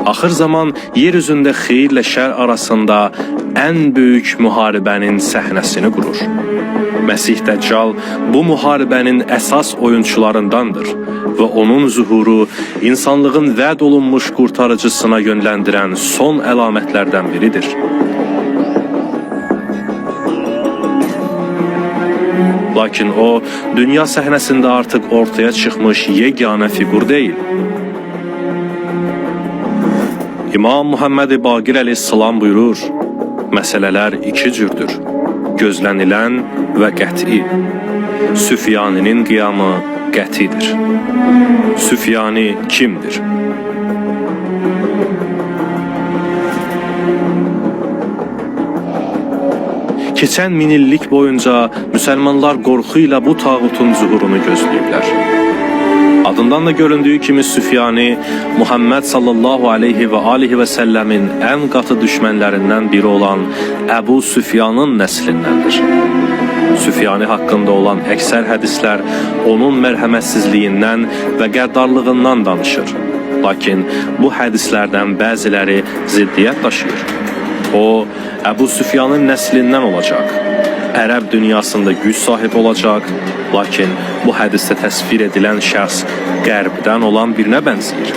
Axır zaman yer üzündə xeyirlə şər arasında ən böyük müharibənin səhnəsini qurur. Məsih Dəccal bu müharibənin əsas oyunçularındandır və onun zuhuru insanlığın vəd olunmuş qurtarıcısına yönləndirən son əlamətlərdən biridir. Lakin o, dünya səhnəsində artıq ortaya çıxmış yeganə figur deyil. İmam Muhammed Baqir əleyhissalam buyurur, məsələlər iki cürdür, gözlənilən və qəti. Süfyaninin qiyamı qətidir. Süfyani kimdir? Keçən 1000 illik boyunca müsəlmanlar qorxu ilə bu tağutun zuhurunu gözləyiblər. Adından da göründüyü kimi Süfyani, Muhammed sallallahu aleyhi və alihi və səlləmin ən qatı düşmənlərindən biri olan Əbu Süfyanın nəslindəndir. Süfyani haqqında olan əksər hədislər onun mərhəmətsizliyindən və qəddarlığından danışır. Lakin bu hədislərdən bəziləri ziddiyyət daşıyır. O, Əbu Süfyanın nəslindən olacaq. Ərəb dünyasında güc sahibi olacaq, lakin bu hədisdə təsvir edilən şəxs qərbdən olan birinə bənzəyir.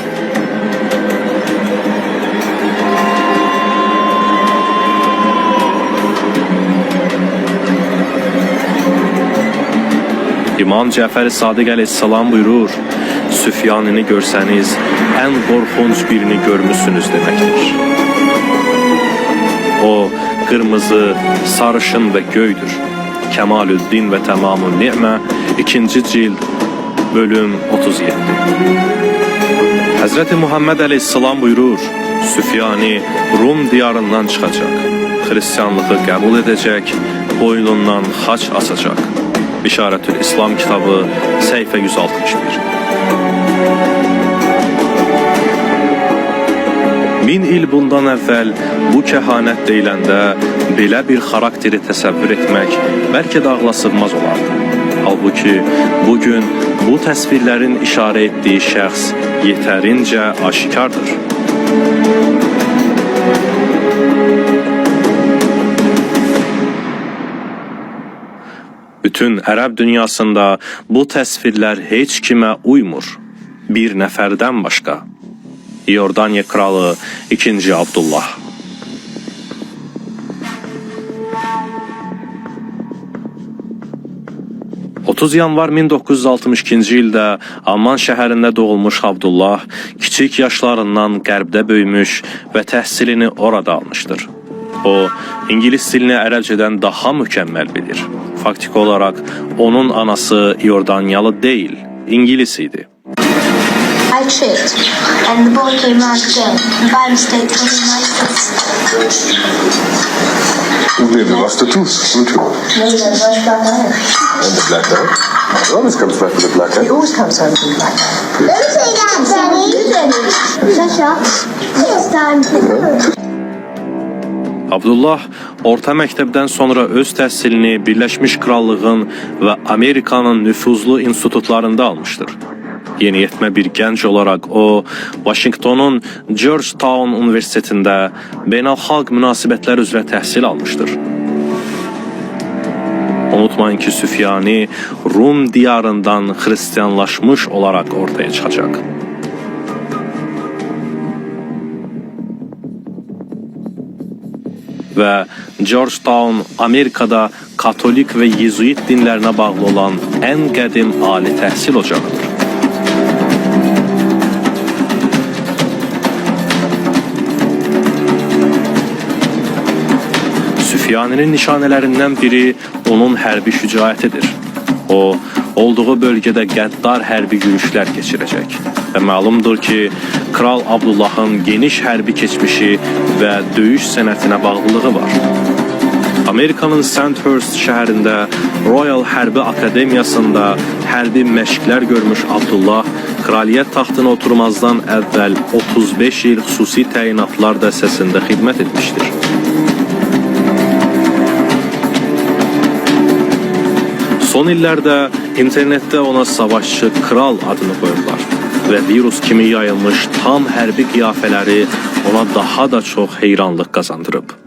İmam Cəfər Sadiq əleyhissalam buyurur, Süfyanini görsəniz, ən qorxunc birini görmüsünüz deməkdir. O, qırmızı, sarışın və göydür. Kəmalüddin və Təmamül Ni'mə 2-ci cild, bölüm 37. Həzrəti Muhammed əleyhissalam buyurur, Süfyani Rum diyarından çıxacaq, xristiyanlığı qəbul edəcək, boynundan xaç asacaq. Bişarətül İslam kitabı, səhifə 161. 1000 il bundan əvvəl bu kəhanət deyiləndə belə bir xarakteri təsəvvür etmək bəlkə də ağla sığmaz olardı. Halbuki bugün bu təsvirlərin işarə etdiyi şəxs yetərincə aşikardır. Bütün Ərəb dünyasında bu təsvirlər heç kimə uymur. Bir nəfərdən başqa. İordaniya kralı 2. Abdullah. Yanvar 1962-ci ildə Amman şəhərində doğulmuş Abdullah kiçik yaşlarından qərbdə böyümüş və təhsilini orada almışdır. O, İngilis dilini ərəbcədən daha mükəmməl bilir. Faktik olaraq onun anası İordaniyalı deyil, İngilis idi. I tripped, and the boy came round again, and by mistake told me my tooth. Maybe lost a tooth, didn't you? Maybe I was black eye. And the black eye? It always comes back with a black eye. It always comes home with a black eye. Don't say that, Daddy. Shut up. It's time to go. Abdullah orta məktəbdən sonra öz təhsilini Birləşmiş Krallığın və Amerikanın nüfuzlu institutlarında almışdır. Yeniyetmə bir gənc olaraq o, Washingtonun Georgetown Universitetində beynəlxalq münasibətlər üzrə təhsil almışdır. Unutmayın ki, Süfyani Rum diyarından xristiyanlaşmış olaraq ortaya çıxacaq. Və Georgetown Amerikada katolik və yezuit dinlərinə bağlı olan ən qədim ali təhsil ocağıdır. Süfyaninin nişanələrindən biri onun hərbi şücaətidir. O, olduğu bölgədə qəddar hərbi yürüşlər keçirəcək. Və məlumdur ki, Kral Abdullahın geniş hərbi keçmişi və döyüş sənətinə bağlılığı var. Amerikanın Sandhurst şəhərində Royal Hərbi Akademiyasında hərbi məşqlər görmüş Abdullah, kraliyyət taxtına oturmazdan əvvəl 35 il xüsusi təyinatlar dəstəsində xidmət etmişdir. Son illərdə internetdə ona savaşçı kral adını qoyurlar. və virus kimi yayılmış tam hərbi qiyafələri ona daha da çox heyranlıq qazandırıb.